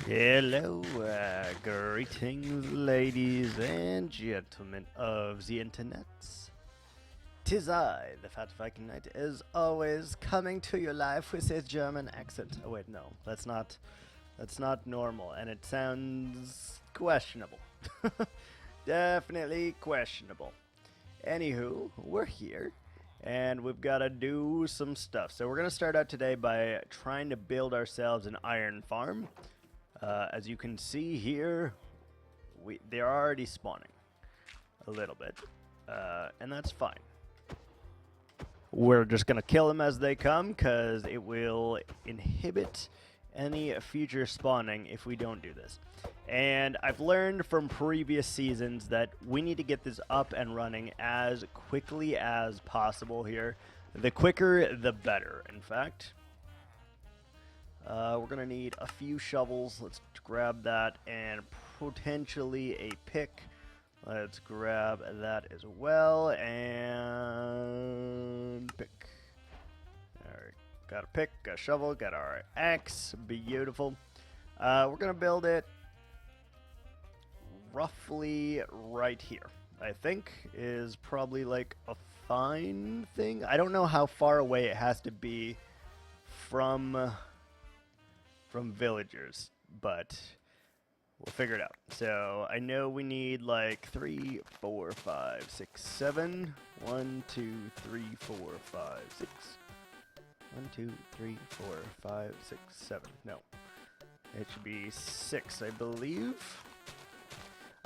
Hello, greetings, ladies and gentlemen of the internet. 'Tis I, the Fat Viking Knight, as always, coming to you live with a German accent. Oh wait, no, that's not normal, and it sounds questionable. Definitely questionable. Anywho, we're here, and we've got to do some stuff. So we're gonna start out today by trying to build ourselves an iron farm. As you can see here, they're already spawning a little bit, and that's fine. We're just going to kill them as they come, because it will inhibit any future spawning if we don't do this. And I've learned from previous seasons that we need to get this up and running as quickly as possible here. The quicker, the better, in fact. We're going to need a few shovels. Let's grab that, and potentially a pick. Let's grab that as well, and pick. Alright, got a pick, got a shovel, got our axe. Beautiful. We're going to build it roughly right here, I think, is probably like a fine thing. I don't know how far away it has to be from villagers, but we'll figure it out. So I know we need like 3, 4, 5, 6, 7. 1, 2, 3, 4, 5, 6. 1, 2, 3, 4, 5, 6, 7. No, it should be 6, I believe.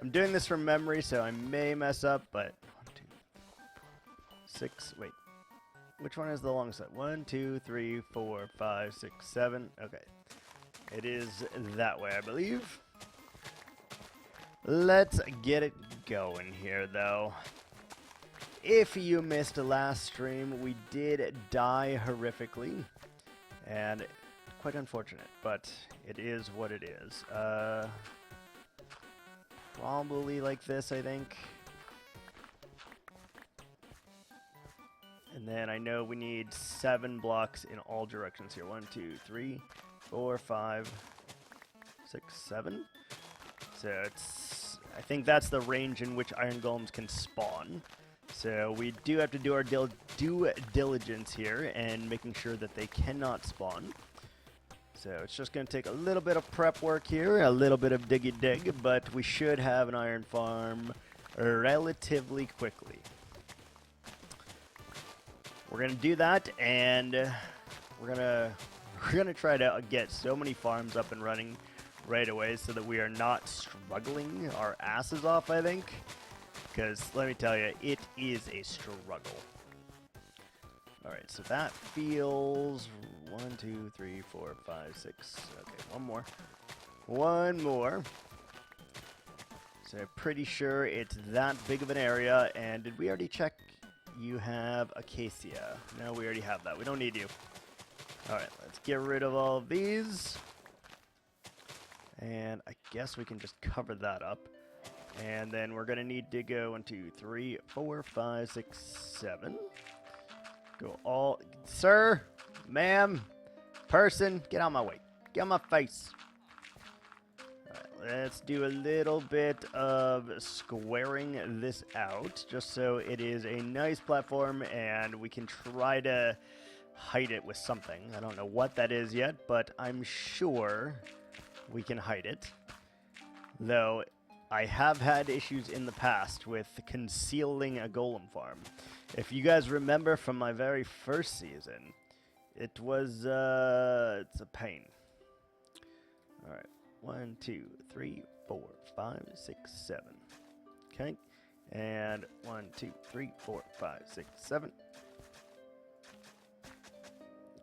I'm doing this from memory, so I may mess up, but 1, 2, 6. Wait, which one is the long set? 1, 2, 3, 4, 5, 6, 7. Okay. It is that way, I believe. Let's get it going here, though. If you missed the last stream, we did die horrifically. And quite unfortunate, but it is what it is. Probably like this, I think. And then I know we need 7 blocks in all directions here. 1, 2, 3, 4, 5, 6, 7. So I think that's the range in which iron golems can spawn. So we do have to do our due diligence here and making sure that they cannot spawn. So it's just going to take a little bit of prep work here, a little bit of diggy dig, but we should have an iron farm relatively quickly. We're going to do that, and we're gonna try to get so many farms up and running right away so that we are not struggling our asses off, I think. Because let me tell you, it is a struggle. Alright, so that feels 1, 2, 3, 4, 5, 6. Okay, one more. One more. So I'm pretty sure it's that big of an area. And did we already check? You have acacia. No, we already have that. We don't need you. Alright, let's get rid of all of these. And I guess we can just cover that up. And then we're going to need to go 1, 2, 3, 4, 5, 6, 7. Go all... Sir, ma'am, person, get out of my way. Get out of my face. Alright, let's do a little bit of squaring this out, just so it is a nice platform and we can try to hide it with something. I don't know what that is yet, but I'm sure we can hide it. Though I have had issues in the past with concealing a golem farm. If you guys remember from my very first season, it was it's a pain. Alright, 1, 2, 3, 4, 5, 6, 7. Okay, and 1, 2, 3, 4, 5, 6, 7.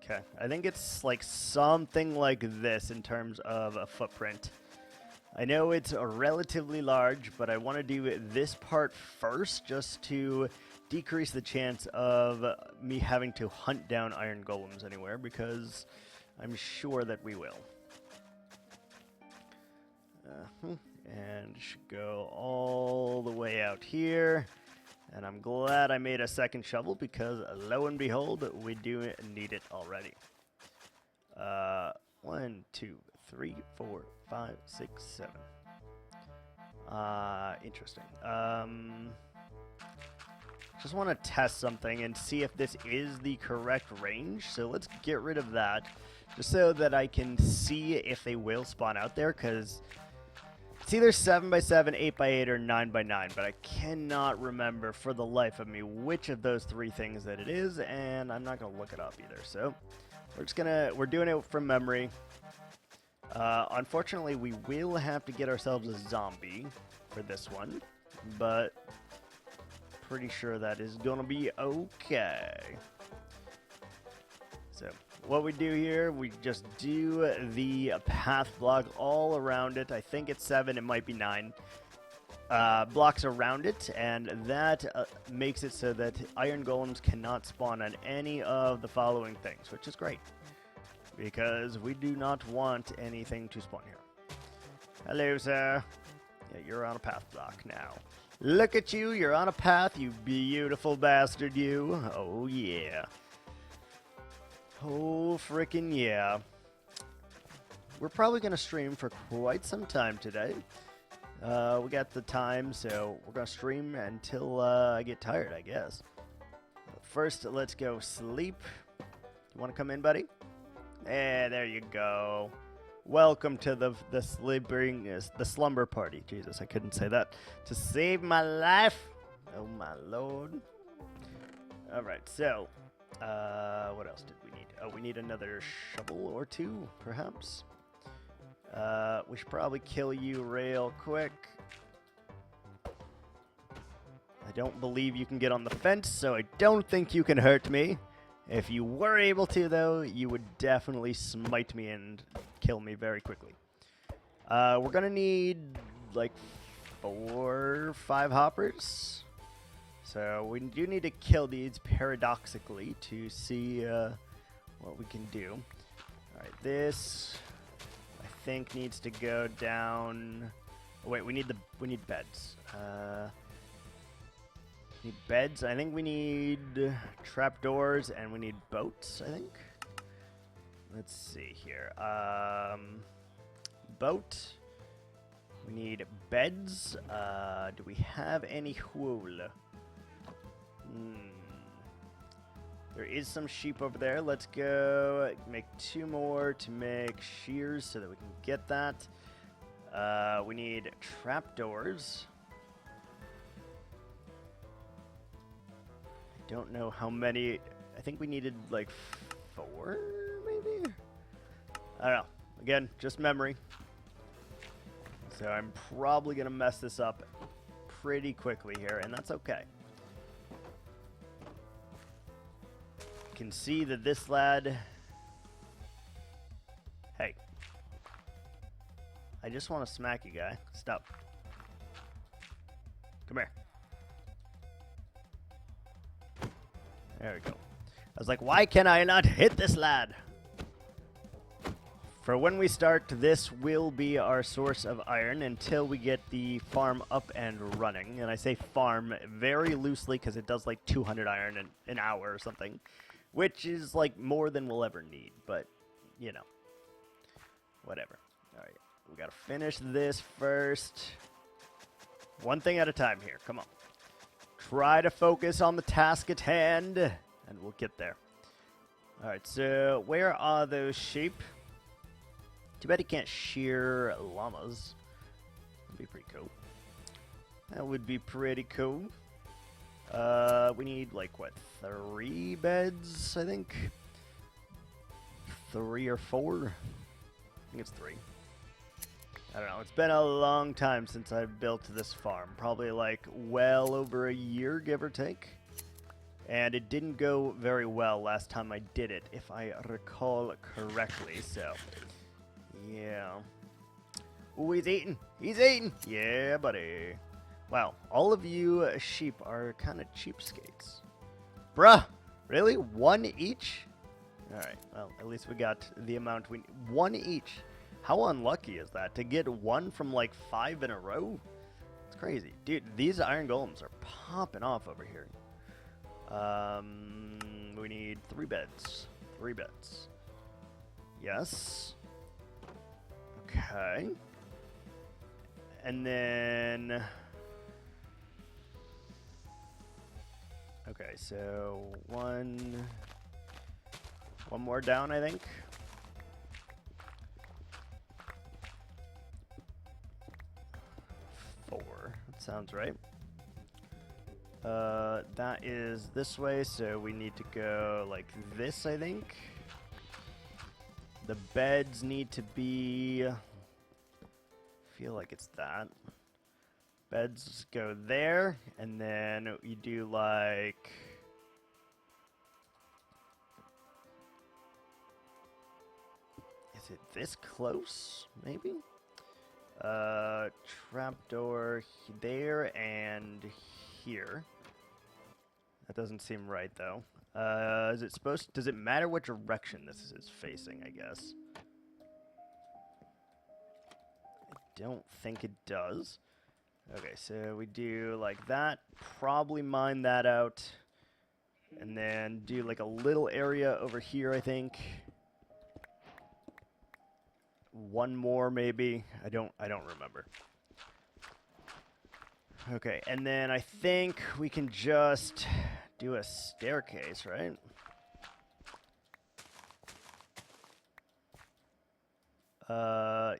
Okay, I think it's like something like this in terms of a footprint. I know it's relatively large, but I want to do this part first just to decrease the chance of me having to hunt down iron golems anywhere, because I'm sure that we will. And should go all the way out here. And I'm glad I made a second shovel, because lo and behold, we do need it already. 1, 2, 3, 4, 5, 6, 7. Interesting. Just want to test something and see if this is the correct range. So let's get rid of that, just so that I can see if they will spawn out there, because it's either 7x7, 8x8, or 9x9, but I cannot remember for the life of me which of those three things that it is, and I'm not gonna look it up either. So we're doing it from memory. Unfortunately, we will have to get ourselves a zombie for this one, but pretty sure that is gonna be okay. So what we do here, we just do the path block all around it. I think it's 7, it might be 9 blocks around it, and that makes it so that iron golems cannot spawn on any of the following things, which is great, because we do not want anything to spawn here. Hello, sir. Yeah, you're on a path block now. Look at you, you're on a path, you beautiful bastard, you. Oh, yeah. Oh, frickin' yeah. We're probably going to stream for quite some time today. We got the time, so we're going to stream until I get tired, I guess. First, let's go sleep. You want to come in, buddy? There you go. Welcome to the slumber party. Jesus, I couldn't say that. To save my life. Oh, my lord. All right, so what else did we need? Oh, we need another shovel or two, perhaps. We should probably kill you real quick. I don't believe you can get on the fence, so I don't think you can hurt me. If you were able to, though, you would definitely smite me and kill me very quickly. We're going to need, like, 4 or 5 hoppers. So we do need to kill these paradoxically to see what we can do. Alright, this I think needs to go down. Oh, wait, we need beds. Need beds. I think we need trapdoors and we need boats, I think. Let's see here. Boat. We need beds. Do we have any wool? There is some sheep over there. Let's go make 2 more to make shears so that we can get that. We need trapdoors. I don't know how many. I think we needed like 4, maybe? I don't know. Again, just memory. So I'm probably going to mess this up pretty quickly here, and that's okay. You can see that this lad... Hey. I just want to smack you, guy. Stop. Come here. There we go. I was like, why can I not hit this lad? For when we start, this will be our source of iron until we get the farm up and running. And I say farm very loosely because it does like 200 iron in an hour or something, which is like more than we'll ever need, but you know, whatever. All right, we got to finish this first. One thing at a time here. Come on. Try to focus on the task at hand, and we'll get there. All right, so where are those sheep? Too bad you can't shear llamas. That'd be pretty cool. That would be pretty cool. We need, like, what, 3 beds, I think? 3 or 4? I think it's 3. I don't know. It's been a long time since I've built this farm. Probably, like, well over a year, give or take. And it didn't go very well last time I did it, if I recall correctly, so... yeah. Ooh, he's eating. He's eating. Yeah, buddy. Wow, all of you sheep are kind of cheapskates. Bruh, really? 1 each? Alright, well, at least we got the amount we need. 1 each. How unlucky is that? To get 1 from like 5 in a row? It's crazy. Dude, these iron golems are popping off over here. We need 3 beds. 3 beds. Yes. Okay. And then... Okay, so one more down, I think. Four. That sounds right. That is this way, so we need to go like this, I think. The beds need to be... I feel like it's that. Beds go there, and then you do like... Is it this close, maybe? Trapdoor there and here. That doesn't seem right, though. Is it supposed... Does it matter what direction this is facing, I guess? I don't think it does. Okay, so we do like that. Probably mine that out. And then do like a little area over here, I think. One more, maybe. I don't remember. Okay, and then I think we can just do a staircase, right?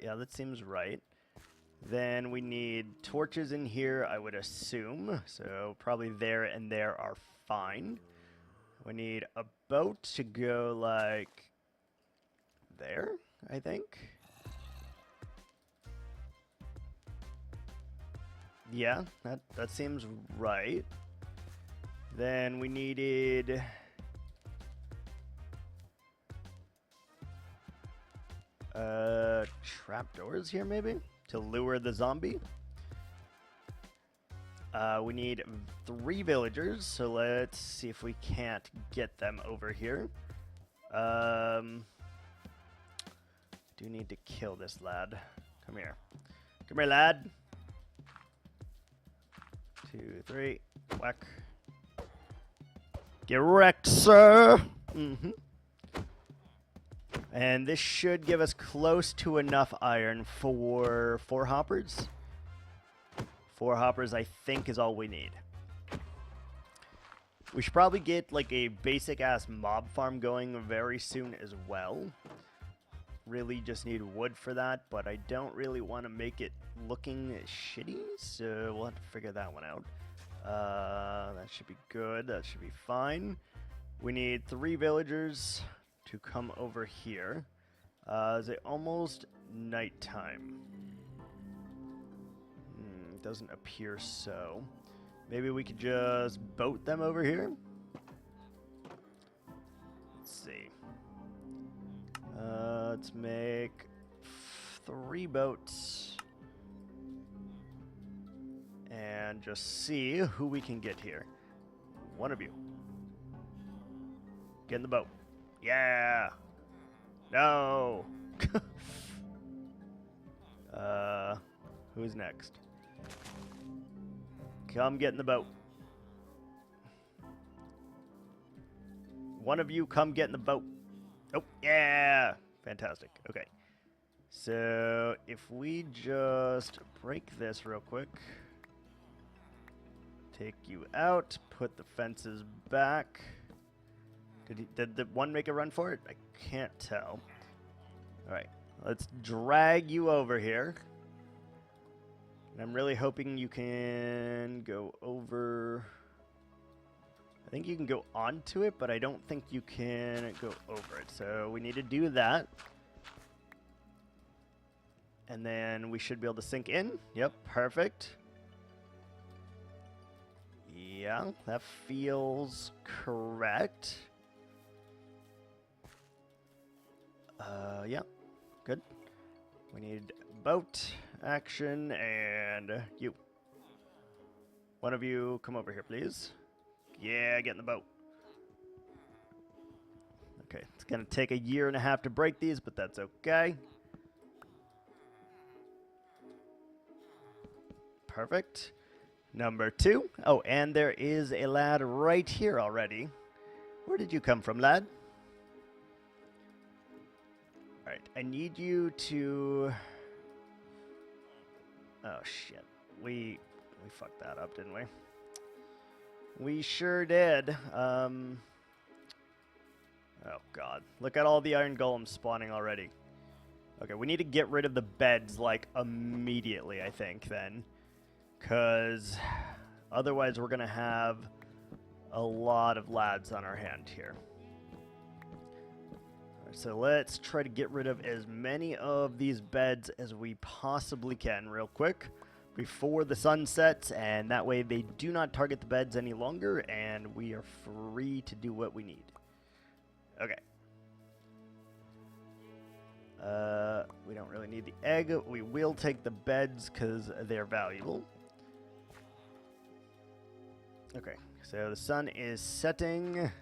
Yeah, that seems right. Then we need torches in here, I would assume. So probably there and there are fine. We need a boat to go like there, I think. Yeah, that seems right. Then we needed... trapdoors here, maybe? To lure the zombie. We need 3 villagers, so let's see if we can't get them over here. Do need to kill this lad. Come here. Come here, lad. 2, 3. Whack. Get wrecked, sir! Mm-hmm. And this should give us close to enough iron for 4 hoppers. 4 hoppers, I think, is all we need. We should probably get like a basic-ass mob farm going very soon as well. Really just need wood for that, but I don't really want to make it looking shitty, so we'll have to figure that one out. That should be good. That should be fine. We need 3 villagers to come over here. Is it almost nighttime? Doesn't appear so. Maybe we could just boat them over here? Let's see. Let's make 3 boats. And just see who we can get here. One of you. Get in the boat. Yeah. No. Who's next? Come get in the boat. One of you come get in the boat. Oh, yeah. Fantastic. Okay. So, if we just break this real quick. Take you out. Put the fences back. Did the one make a run for it? I can't tell. Alright. Let's drag you over here. And I'm really hoping you can go over... I think you can go onto it, but I don't think you can go over it. So we need to do that. And then we should be able to sink in. Yep, perfect. Yeah, that feels correct. Yeah, good. We need boat action, and you. One of you, come over here, please. Yeah, get in the boat. Okay, it's gonna take a 1.5 years to break these, but that's okay. Perfect. Number 2. Oh, and there is a lad right here already. Where did you come from, lad? Alright, I need you to Oh, shit. We fucked that up, didn't we? We sure did. Oh, God. Look at all the iron golems spawning already. Okay, we need to get rid of the beds, like, immediately, I think, then. Because otherwise we're going to have a lot of lads on our hand here. Right, so let's try to get rid of as many of these beds as we possibly can real quick before the sun sets, and that way they do not target the beds any longer, and we are free to do what we need. Okay. We don't really need the egg. We will take the beds because they're valuable. Okay, so the sun is setting.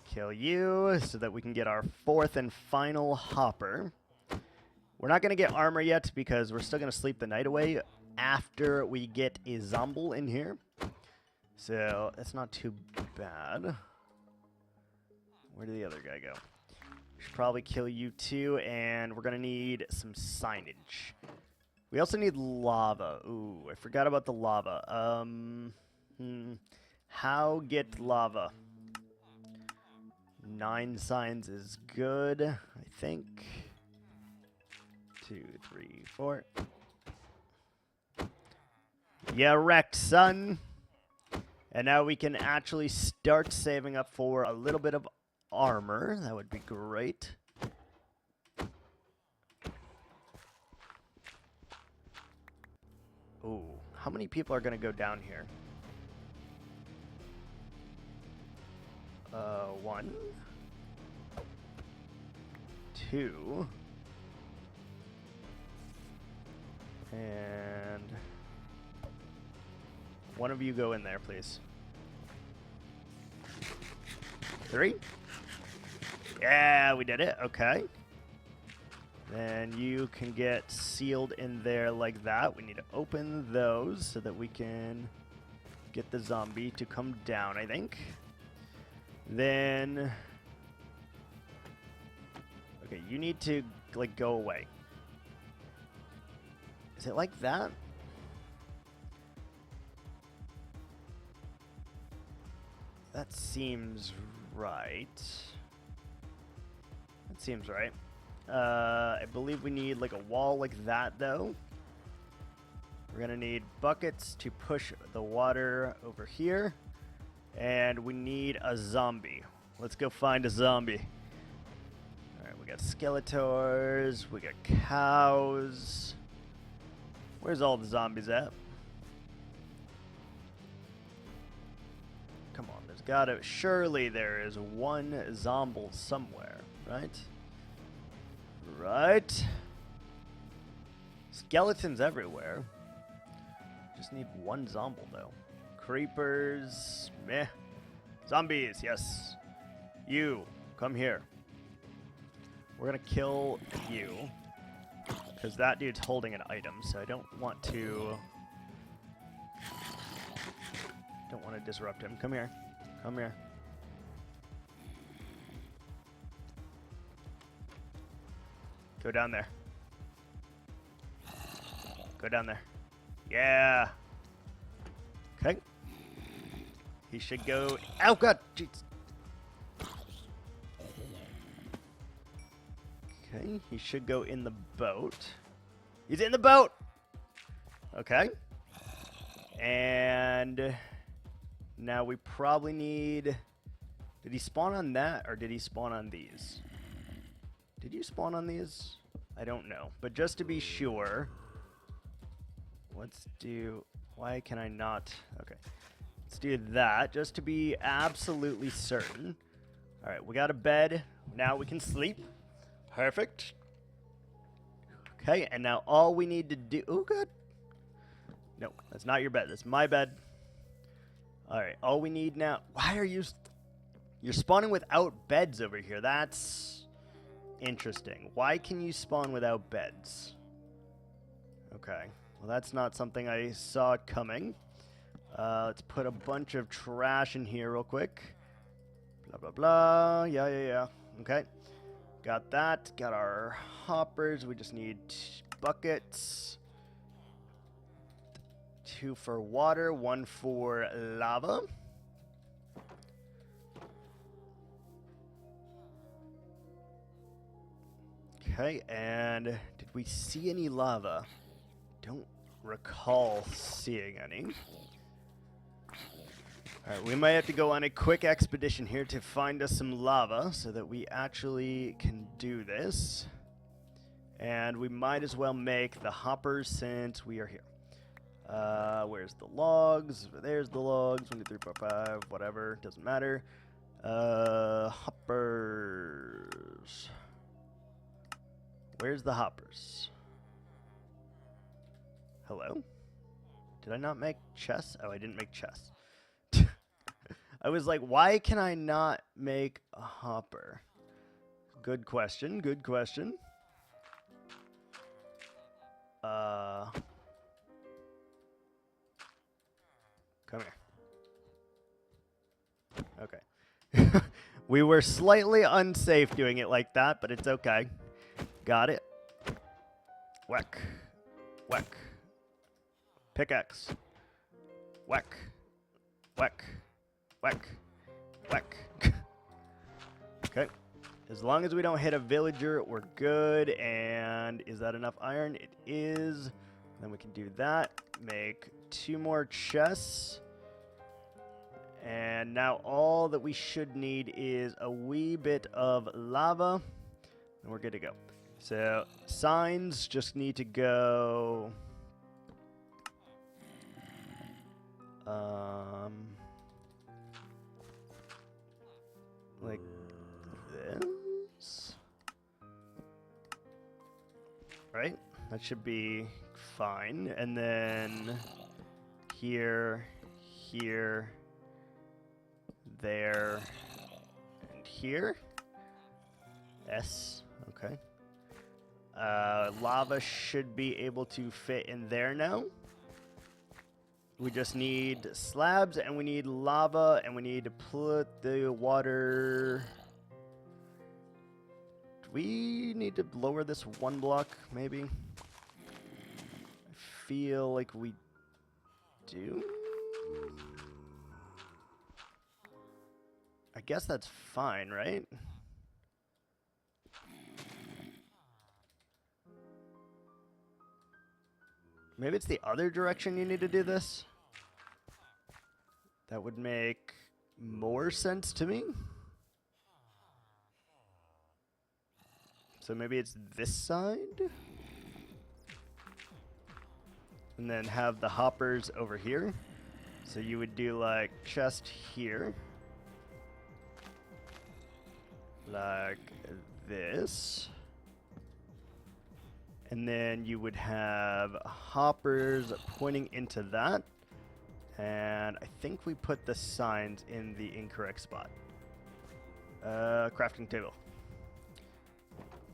Kill you so that we can get our 4th and final hopper. We're not going to get armor yet because we're still going to sleep the night away after we get a zombie in here. So that's not too bad. Where did the other guy go? Should probably kill you too, and we're going to need some signage. We also need lava. Ooh, I forgot about the lava. How get lava? 9 signs is good, I think. 2, 3, 4. Yeah, wrecked, son. And now we can actually start saving up for a little bit of armor. That would be great. Ooh, how many people are going to go down here? 1, 2, and one of you go in there, please. 3. Yeah, we did it. Okay. Then you can get sealed in there like that. We need to open those so that we can get the zombie to come down, I think. Then... okay, you need to, like, go away. Is it like that? That seems right. That seems right. I believe we need like a wall like that, though. We're going to need buckets to push the water over here. And we need a zombie. Let's go find a zombie. Alright, we got skeletors. We got cows. Where's all the zombies at? Come on, there's gotta... surely there is one zombie somewhere, right? Right? Skeletons everywhere. Just need one zombie, though. Creepers. Meh. Zombies, yes. You, come here. We're gonna kill you. Because that dude's holding an item, so I don't want to... don't want to disrupt him. Come here. Come here. Go down there. Go down there. Yeah. Okay. He should go... oh, God! Jeez. Okay, he should go in the boat. He's in the boat! Okay. And... now we probably need... did he spawn on that, or did he spawn on these? Did you spawn on these? I don't know. But just to be sure... let's do... why can I not... okay. Let's do that, just to be absolutely certain. Alright, we got a bed. Now we can sleep. Perfect. Okay, and now all we need to do... oh, God. No, that's not your bed. That's my bed. Alright, all we need now... why are you... you're spawning without beds over here. That's interesting. Why can you spawn without beds? Okay. Well, that's not something I saw coming. Let's put a bunch of trash in here real quick. Blah, blah, blah. Yeah. Okay. Got that. Got our hoppers. We just need buckets. 2 for water, 1 for lava. Okay, and did we see any lava? Don't recall seeing any. Alright, we might have to go on a quick expedition here to find us some lava so that we actually can do this. And we might as well make the hoppers since we are here. Where's the logs? There's the logs. 1, 2, 3, 4, 5, whatever. Doesn't matter. Hoppers. Where's the hoppers? Hello? Did I not make chests? Oh, I didn't make chests. I was like, why can I not make a hopper? Good question, good question. Come here. Okay. We were slightly unsafe doing it like that, but it's okay. Got it. Whack. Whack. Pickaxe. Whack. Whack. Whack. Whack. Okay. As long as we don't hit a villager, we're good. And is that enough iron? It is. Then we can do that. Make 2 more chests. And now all that we should need is a wee bit of lava. And we're good to go. So signs just need to go... like this, right? That should be fine. And then here, here, there, and here. S, okay. Lava should be able to fit in there now. We just need slabs, and we need lava, and we need to put the water... Do we need to lower this 1 block, maybe? I feel like we do. I guess that's fine, right? Maybe it's the other direction you need to do this? That would make more sense to me. So maybe it's this side? And then have the hoppers over here. So you would do like chest here. Like this. And then you would have hoppers pointing into that. And I think we put the signs in the incorrect spot. Crafting table.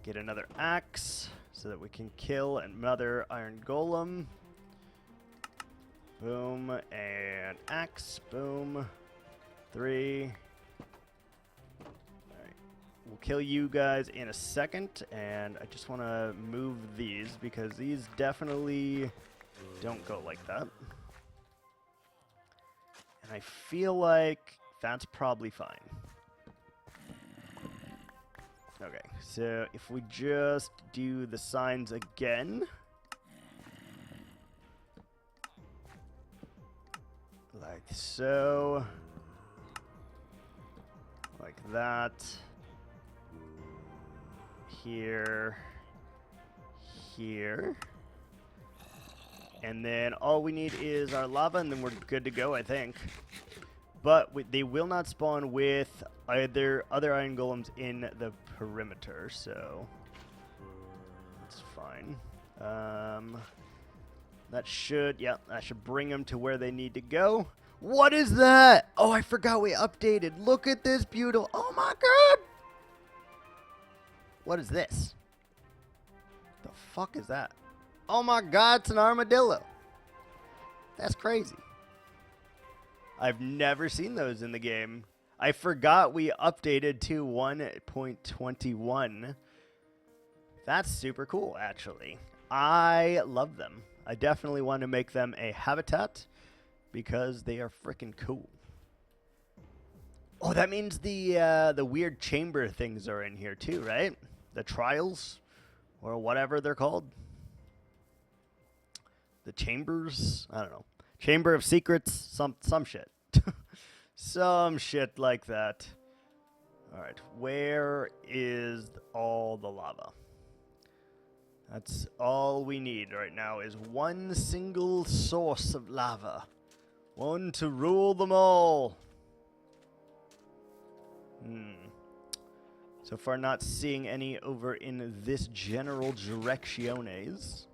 Get another axe so that we can kill another iron golem. Boom, and axe, boom. 3. Alright, we'll kill you guys in a second, and I just want to move these because these definitely don't go like that. And I feel like that's probably fine. Okay, so if we just do the signs again. Like so. Like that. Here. Here. And then all we need is our lava, and then we're good to go, I think. But they will not spawn with either other iron golems in the perimeter, so that's fine. That should bring them to where they need to go. What is that? Oh, I forgot we updated. Look at this beautiful. Oh my god! What is this? The fuck is that? Oh my god, it's an armadillo. That's crazy. I've never seen those in the game. I forgot we updated to 1.21. That's super cool, actually. I love them. I definitely want to make them a habitat because they are freaking cool. Oh, that means the weird chamber things are in here too, right? The trials, or whatever they're called. The chambers? I don't know. Chamber of Secrets? Some shit. Some shit like that. Alright, where is all the lava? That's all we need right now is one single source of lava. One to rule them all. So far not seeing any over in this general directiones.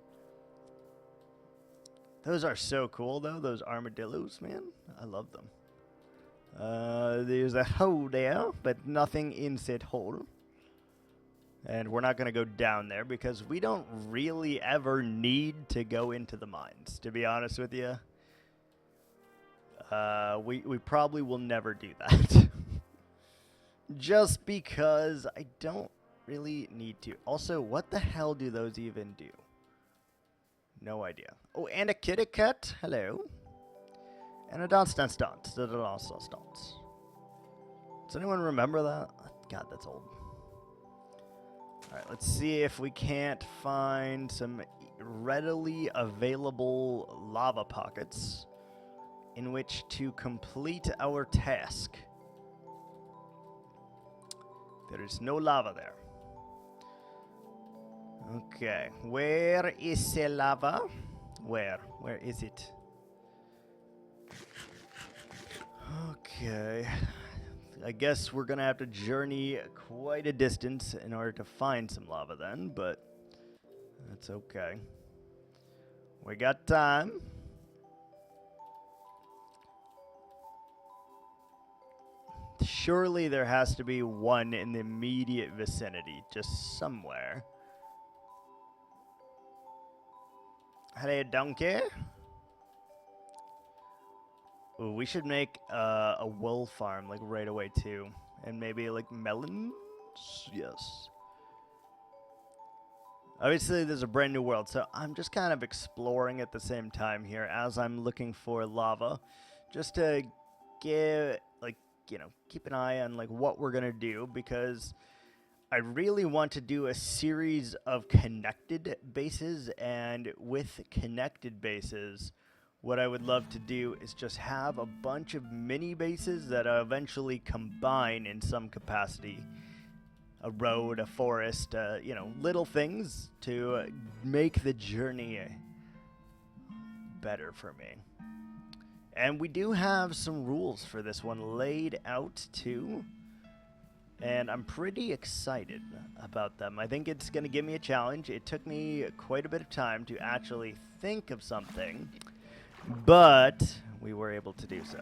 Those are so cool though, those armadillos, man. I love them. There's a hole there, but nothing in said hole. And we're not going to go down there because we don't really ever need to go into the mines, to be honest with you. We probably will never do that. Just because I don't really need to. Also, what the hell do those even do? No idea. Oh, and a kitty cat. Hello. And a dance. Does anyone remember that? God, that's old. Alright, let's see if we can't find some readily available lava pockets in which to complete our task. There is no lava there. Okay, where is the lava? Where is it? Okay, I guess we're gonna have to journey quite a distance in order to find some lava then, but that's okay. We got time. Surely there has to be one in the immediate vicinity, just somewhere. Hello, donkey. Ooh, we should make a wool farm like right away too, and maybe like melons. Yes. Obviously, there's a brand new world, so I'm just kind of exploring at the same time here as I'm looking for lava, just to give keep an eye on like what we're gonna do, because I really want to do a series of connected bases, and with connected bases, what I would love to do is just have a bunch of mini bases that eventually combine in some capacity. A road, a forest, little things to make the journey better for me. And we do have some rules for this one laid out too, and I'm pretty excited about them. I think it's going to give me a challenge. It took me quite a bit of time to actually think of something, but we were able to do so.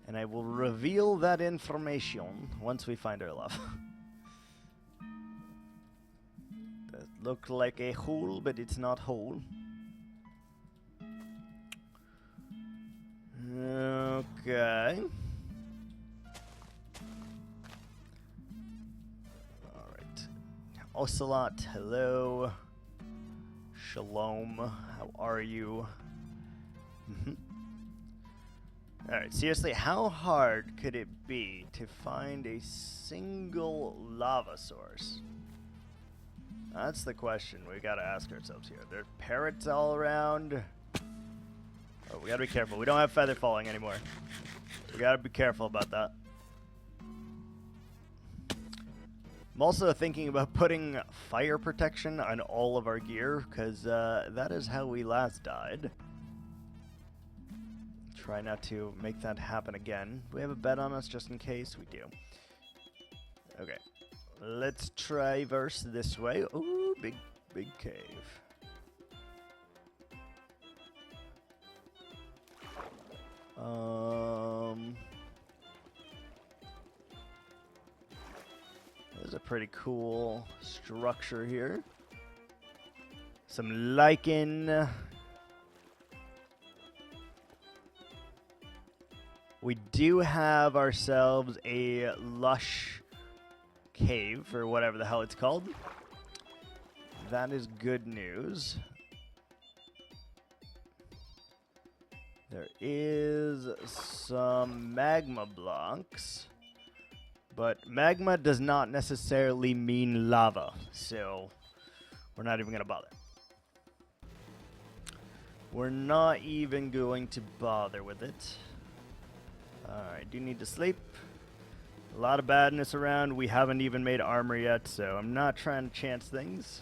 And I will reveal that information once we find our love. That look like a hole, but it's not hole. Okay. Alright. Jschlatt, hello. Shalom, how are you? Alright, seriously, how hard could it be to find a single lava source? That's the question we gotta ask ourselves here. There are parrots all around. Oh, we gotta be careful. We don't have feather falling anymore. We gotta be careful about that. I'm also thinking about putting fire protection on all of our gear, because that is how we last died. Try not to make that happen again. Do we have a bed on us just in case? We do. Okay. Let's traverse this way. Ooh, big cave. There's a pretty cool structure here. Some lichen. We do have ourselves a lush cave, or whatever the hell it's called. that is good news. There is some magma blocks, but magma does not necessarily mean lava, so we're not even going to bother. We're not even going to bother with it. Alright, do need to sleep. A lot of badness around. We haven't even made armor yet, so I'm not trying to chance things.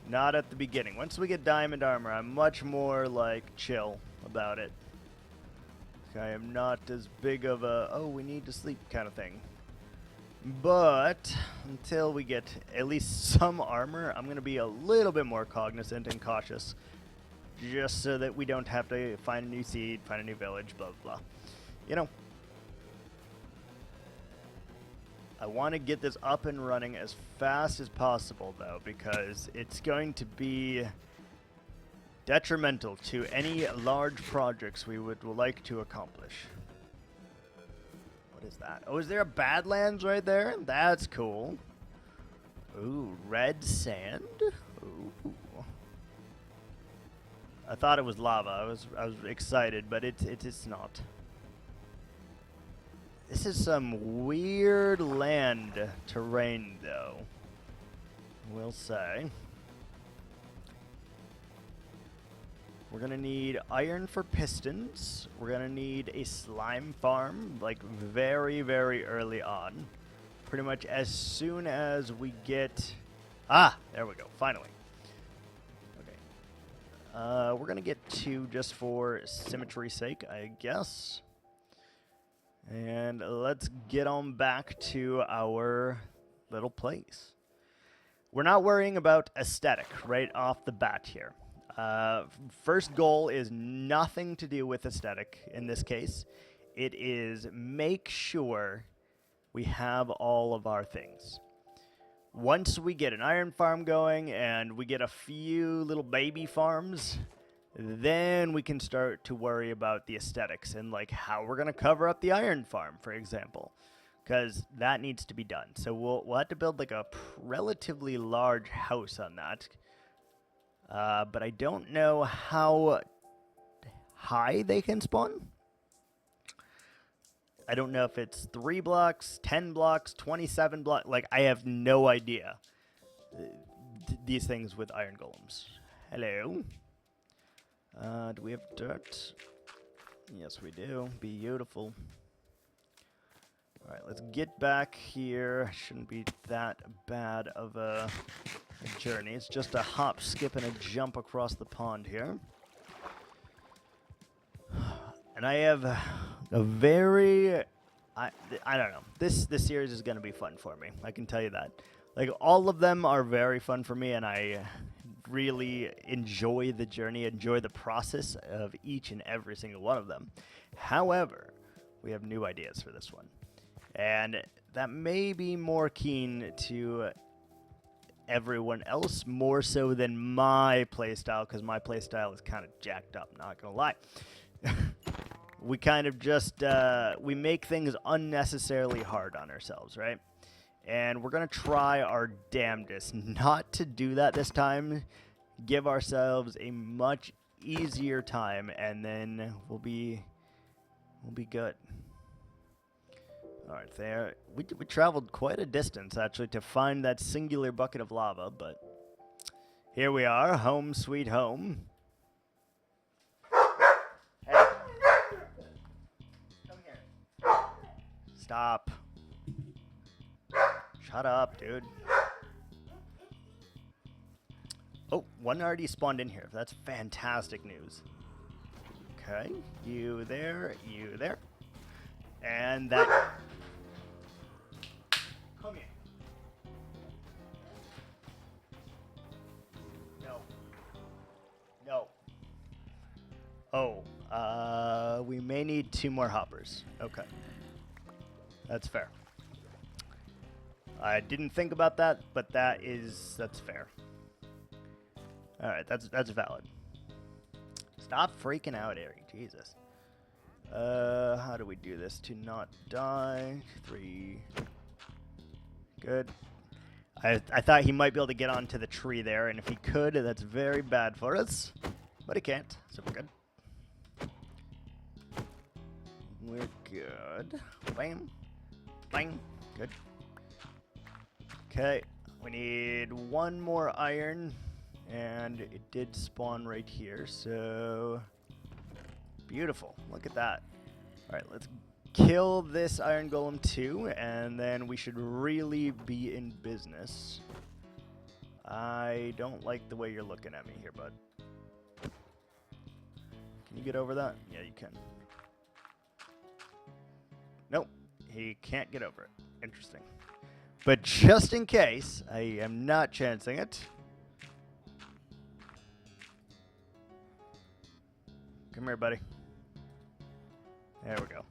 Not at the beginning. Once we get diamond armor, I'm much more, like, chill about it. I am not as big of a, oh, we need to sleep kind of thing. But until we get at least some armor, I'm going to be a little bit more cognizant and cautious. Just so that we don't have to find a new seed, find a new village, blah, blah, blah. You know. I want to get this up and running as fast as possible, though, because it's going to be detrimental to any large projects we would like to accomplish. What is that? Oh, is there a Badlands right there? That's cool. Ooh, red sand? Ooh. I thought it was lava. I was excited, but it's not. This is some weird land terrain, though. We'll say. We're gonna need iron for pistons. We're gonna need a slime farm, like very, very early on. Pretty much as soon as we get... Ah! There we go, finally. Okay. We're gonna get 2 just for symmetry's sake, I guess. And let's get on back to our little place. We're not worrying about aesthetic right off the bat here. First goal is nothing to do with aesthetic in this case. It is make sure we have all of our things. Once we get an iron farm going and we get a few little baby farms, then we can start to worry about the aesthetics and like how we're going to cover up the iron farm, for example, because that needs to be done. So we'll have to build like a relatively large house on that. But I don't know how high they can spawn. I don't know if it's 3 blocks, 10 blocks, 27 blocks. Like, I have no idea. These things with iron golems. Hello. Do we have dirt? Yes, we do. Beautiful. Alright, let's get back here. Shouldn't be that bad of a journey. It's just a hop, skip, and a jump across the pond here. And I have a very... I don't know. This series is going to be fun for me. I can tell you that. Like, all of them are very fun for me, and I really enjoy the journey, enjoy the process of each and every single one of them. However, we have new ideas for this one. And that may be more keen to everyone else, more so than my playstyle, because my playstyle is kind of jacked up, not going to lie. We kind of just, we make things unnecessarily hard on ourselves, right? And we're going to try our damnedest not to do that this time. Give ourselves a much easier time, and then we'll be good. All right, there. We traveled quite a distance, actually, to find that singular bucket of lava, but here we are, home sweet home. Hey. Come here. Stop. Shut up, dude. Oh, one already spawned in here. That's fantastic news. Okay, you there, and that... Come here. No. No. Oh, we may need 2 more hoppers. Okay. That's fair. I didn't think about that, but that's fair. Alright, that's valid. Stop freaking out, Ari. Jesus. How do we do this to not die? 3, Good. I thought he might be able to get onto the tree there, and if he could, that's very bad for us. But he can't, so we're good. We're good. Bam. Bang. Good. Okay. We need one more iron, and it did spawn right here, so... Beautiful. Look at that. Alright, let's kill this iron golem too, and then we should really be in business. I don't like the way you're looking at me here, bud. Can you get over that? Yeah, you can. Nope, he can't get over it. Interesting. But just in case, I am not chancing it. Come here, buddy. There we go.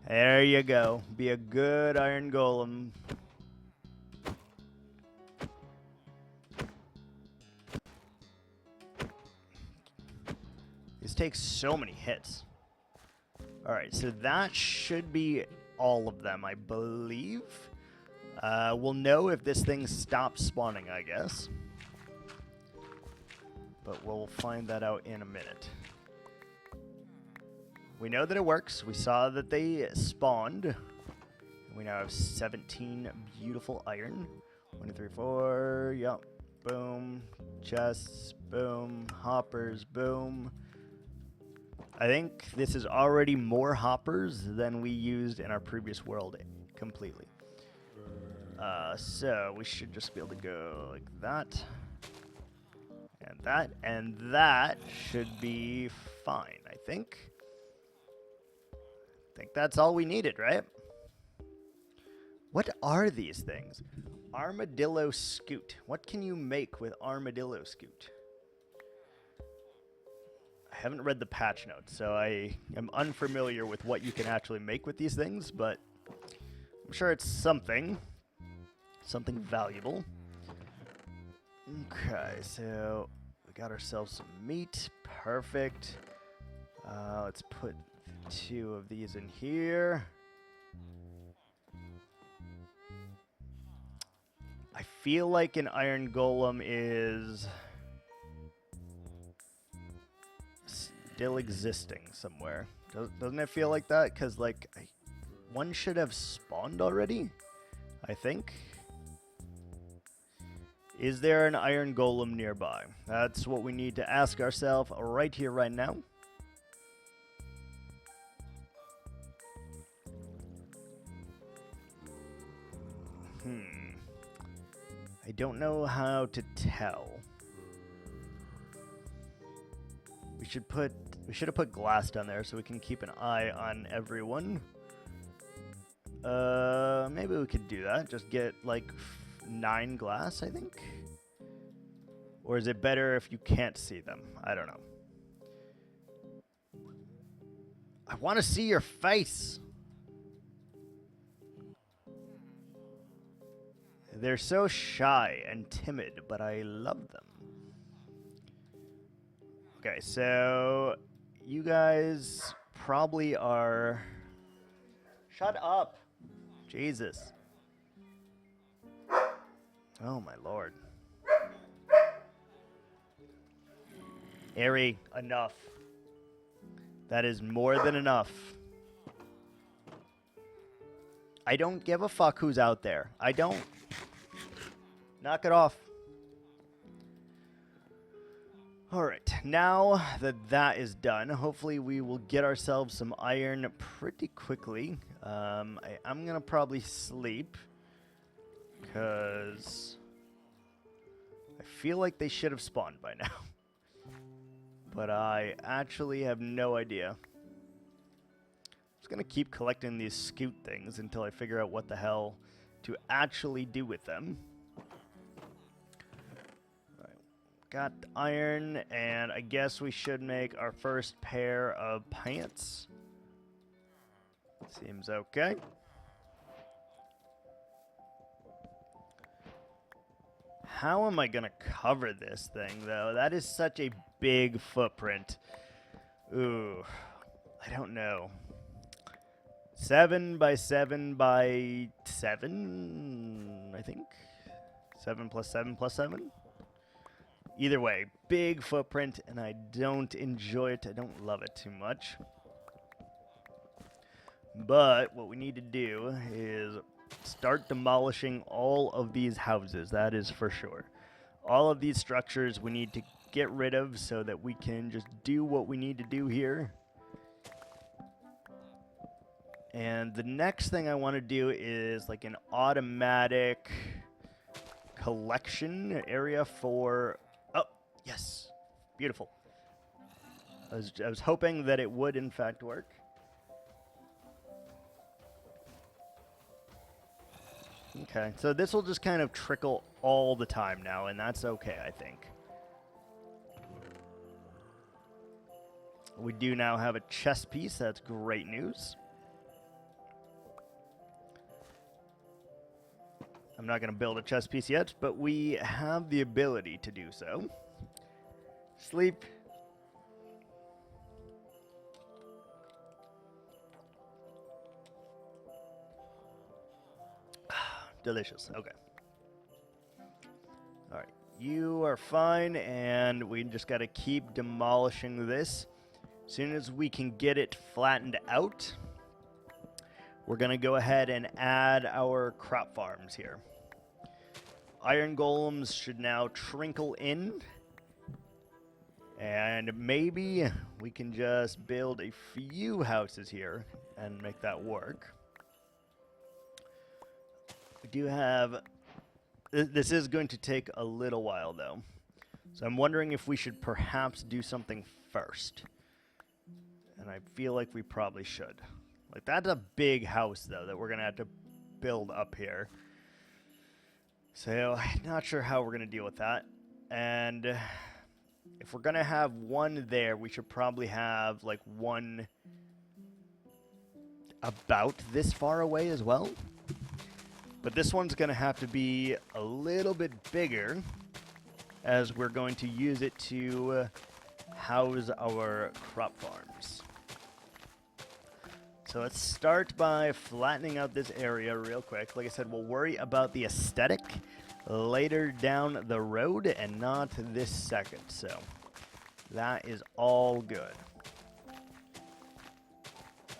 There you go. Be a good iron golem. This takes so many hits. Alright, so that should be all of them, I believe. We'll know if this thing stops spawning, I guess. But we'll find that out in a minute. We know that it works. We saw that they spawned. We now have 17 beautiful iron. 1, 2, 3, 4. Yup. Boom. Chests. Boom. Hoppers. Boom. I think this is already more hoppers than we used in our previous world completely. So we should just be able to go like that. And that should be fine, I think. I think that's all we needed, right? What are these things? Armadillo scoot. What can you make with armadillo scoot? I haven't read the patch notes, so I am unfamiliar with what you can actually make with these things, but I'm sure it's something. Something valuable. Okay, so we got ourselves some meat. Perfect. Let's put 2 of these in here. I feel like an iron golem is still existing somewhere. Doesn't it feel like that? Because, like, one should have spawned already, I think. Is there an iron golem nearby? That's what we need to ask ourselves right here, right now. I don't know how to tell. We should have put glass down there so we can keep an eye on everyone. Maybe we could do that. Just get like 9 glass, I think. Or is it better if you can't see them? I don't know. I want to see your face. They're so shy and timid, but I love them. Okay, so you guys probably are... Shut up. Jesus. Oh, my Lord. Ari, enough. That is more than enough. I don't give a fuck who's out there. I don't. Knock it off. Alright, now that that is done, hopefully we will get ourselves some iron pretty quickly. I'm going to probably sleep, because I feel like they should have spawned by now. But I actually have no idea. I'm just going to keep collecting these scoot things until I figure out what the hell to actually do with them. Got iron, and I guess we should make our first pair of pants. Seems okay. How am I gonna cover this thing, though? That is such a big footprint. Ooh, I don't know. 7 by 7 by 7, I think. 7 plus 7 plus 7. Either way, big footprint, and I don't enjoy it. I don't love it too much. But what we need to do is start demolishing all of these houses, that is for sure. All of these structures we need to get rid of so that we can just do what we need to do here. And the next thing I want to do is like an automatic collection area for... Oh, yes. Beautiful. I was hoping that it would in fact work. Okay, so this will just kind of trickle all the time now, and that's okay, I think. We do now have a chess piece. That's great news. I'm not going to build a chess piece yet, but we have the ability to do so. Sleep. Delicious. Okay. All right. You are fine, and we just got to keep demolishing this. As soon as we can get it flattened out, we're going to go ahead and add our crop farms here. Iron golems should now trickle in. And maybe we can just build a few houses here and make that work. We do have... This is going to take a little while, though. So I'm wondering if we should perhaps do something first. And I feel like we probably should. Like, that's a big house, though, that we're going to have to build up here. So I'm not sure how we're going to deal with that. And if we're going to have one there, we should probably have, like, one about this far away as well. But this one's going to have to be a little bit bigger, as we're going to use it to house our crop farms. So let's start by flattening out this area real quick. Like I said, we'll worry about the aesthetic later down the road and not this second. So that is all good.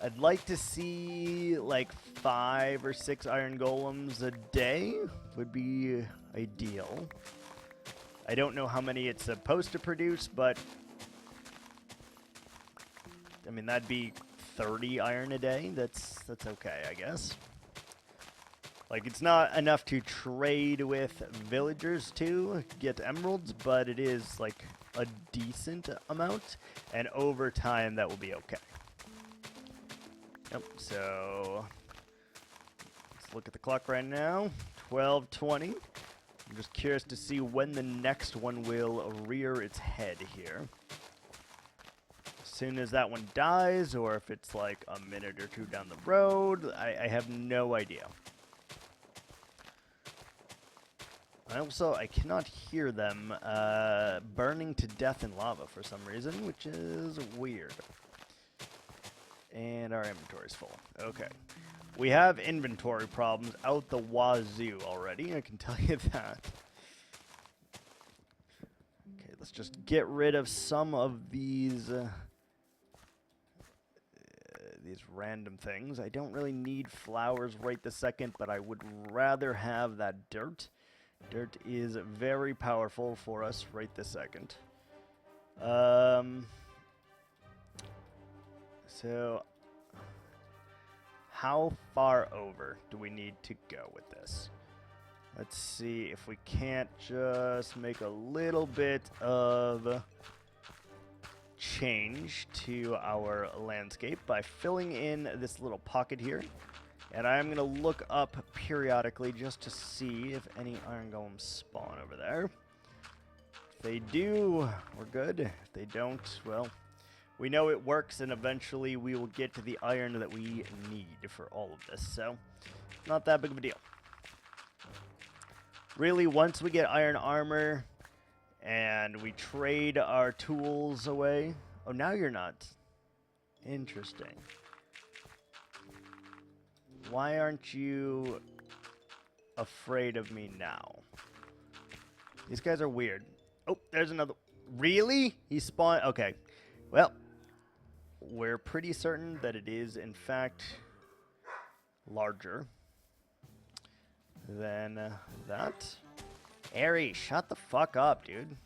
I'd like to see like 5 or 6 iron golems a day would be ideal. I don't know how many it's supposed to produce, but I mean, that'd be 30 iron a day. That's okay, I guess. Like, it's not enough to trade with villagers to get emeralds, but it is like a decent amount, and over time that will be okay. Yep, so let's look at the clock right now. 12:20. I'm just curious to see when the next one will rear its head here. As soon as that one dies, or if it's like a minute or two down the road, I have no idea. I cannot hear them burning to death in lava for some reason, which is weird. And our inventory's full. Okay. We have inventory problems out the wazoo already, I can tell you that. Okay, let's just get rid of some of these random things. I don't really need flowers right this second, but I would rather have that dirt. Dirt is very powerful for us right this second. So, how far over do we need to go with this? Let's see if we can't just make a little bit of change to our landscape by filling in this little pocket here. And I'm going to look up periodically just to see if any iron golems spawn over there. If they do, we're good. If they don't, well, we know it works, and eventually we will get to the iron that we need for all of this. So, not that big of a deal. Really, once we get iron armor and we trade our tools away... Oh, now you're not. Interesting. Why aren't you afraid of me now? These guys are weird. Oh, there's another. Really? He spawned. Okay. Well, we're pretty certain that it is, in fact, larger than that. Aries, shut the fuck up, dude.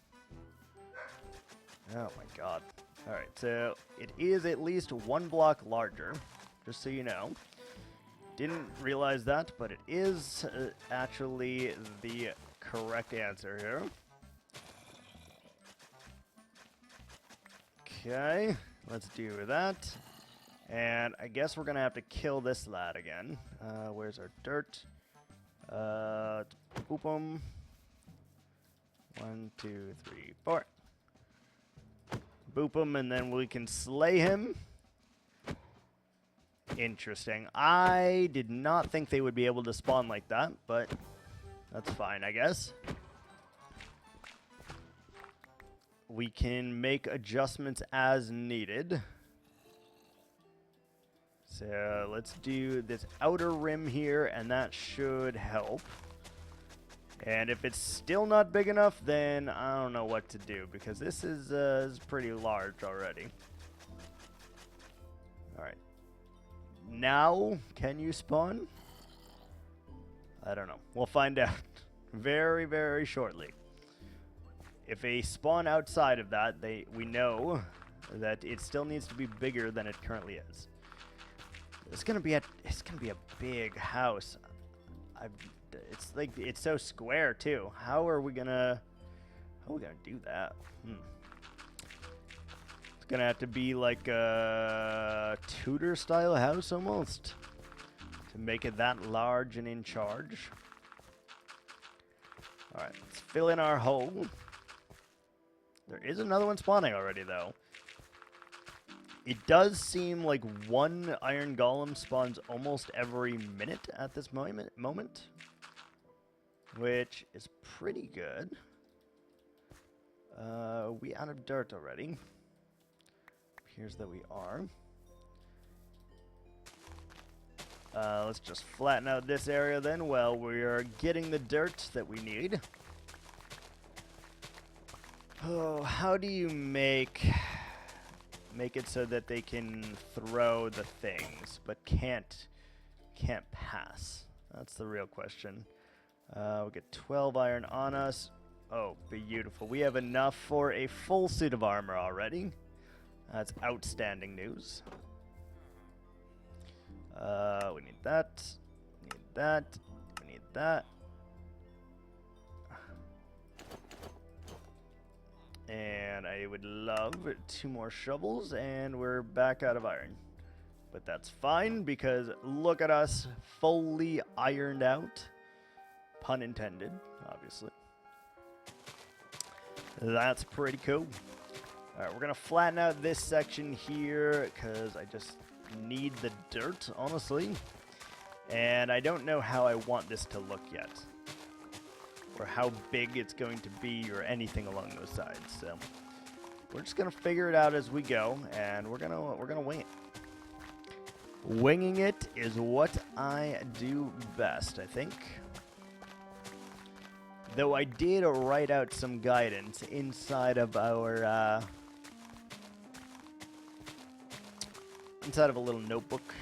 Oh my god. Alright, so it is at least 1 block larger, just so you know. Didn't realize that, but it is actually the correct answer here. Okay, let's do that. And I guess we're gonna have to kill this lad again. Where's our dirt? Boop him. 1, 2, 3, 4. Boop him, and then we can slay him. Interesting. I did not think they would be able to spawn like that, but that's fine, I guess. We can make adjustments as needed. So let's do this outer rim here, and that should help. And if it's still not big enough, then I don't know what to do, because this is pretty large already. Alright. Now, can you spawn? I don't know. We'll find out very, very shortly. If they spawn outside of that, we know that it still needs to be bigger than it currently is. It's gonna be a big house. It's so square too. How are we gonna do that? It's gonna have to be like a Tudor style house almost to make it that large and in charge. All right, let's fill in our hole. There is another one spawning already, though. It does seem like 1 iron golem spawns almost every minute at this moment, which is pretty good. We out of dirt already. Appears that we are. Let's just flatten out this area then while we are getting the dirt that we need. Oh, how do you make it so that they can throw the things but can't pass? That's the real question. We'll get 12 iron on us. Oh, beautiful. We have enough for a full suit of armor already. That's outstanding news. We need that. We need that. We need that. And I would love 2 more shovels, and we're back out of iron. But that's fine, because look at us, fully ironed out. Pun intended, obviously. That's pretty cool. Alright, we're going to flatten out this section here, because I just need the dirt, honestly. And I don't know how I want this to look yet, or how big it's going to be, or anything along those sides. So we're just gonna figure it out as we go, and we're gonna wing it. Winging it is what I do best, I think. Though I did write out some guidance inside of our inside of a little notebook,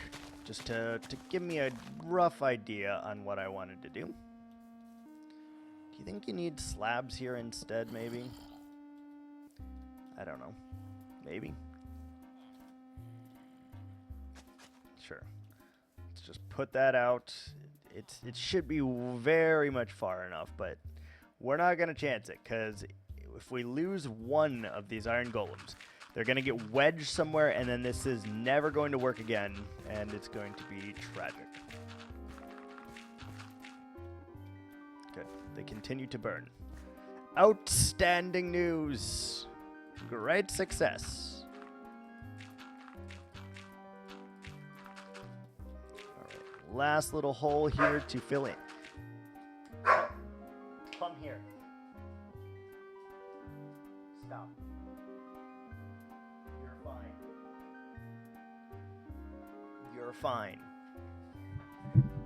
just to give me a rough idea on what I wanted to do. Do you think you need slabs here instead, maybe? I don't know. Maybe? Sure. Let's just put that out. It should be very much far enough, but we're not going to chance it, because if we lose 1 of these iron golems, they're going to get wedged somewhere, and then this is never going to work again, and it's going to be tragic. Good. They continue to burn. Outstanding news. Great success. All right. Last little hole here to fill in. Come here. Stop. You're fine. You're fine.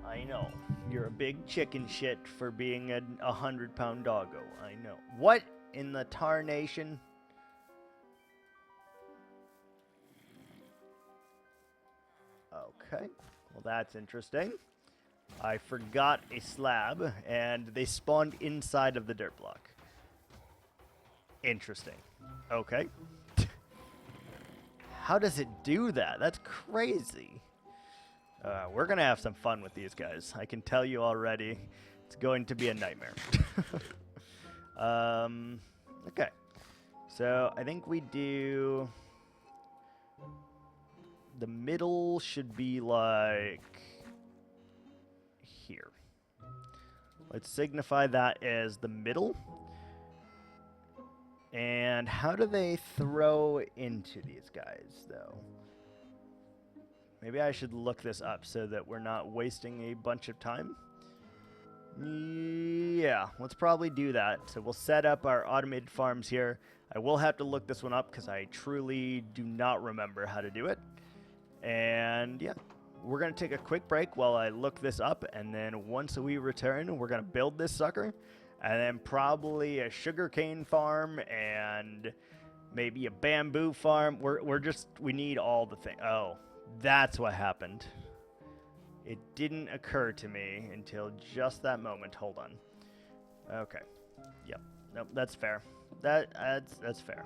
I know. You're a big chicken shit for being a 100-pound doggo. I know. What in the tarnation? Okay. Well, that's interesting. I forgot a slab, and they spawned inside of the dirt block. Interesting. Okay. How does it do that? That's crazy. We're going to have some fun with these guys. I can tell you already. It's going to be a nightmare. Okay. So I think we do... The middle should be like... here. Let's signify that as the middle. And how do they throw into these guys, though? Maybe I should look this up so that we're not wasting a bunch of time. Yeah, let's probably do that. So we'll set up our automated farms here. I will have to look this one up because I truly do not remember how to do it. And yeah, we're going to take a quick break while I look this up. And then once we return, we're going to build this sucker. And then probably a sugarcane farm and maybe a bamboo farm. We need all the things. Oh, that's what happened. It didn't occur to me until just that moment. Hold on. Okay. Yep. Nope, that's fair. That's fair.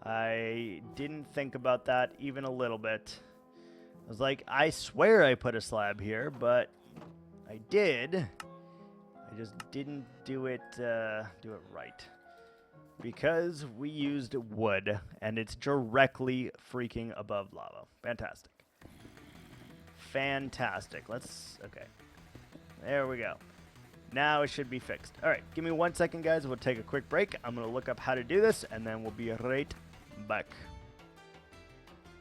I didn't think about that even a little bit. I was like, I swear I put a slab here, but I did. I just didn't do it right. Because we used wood, and it's directly freaking above lava. Fantastic. Fantastic. Okay. There we go. Now it should be fixed. All right, give me 1 second, guys. We'll take a quick break. I'm going to look up how to do this, and then we'll be right back.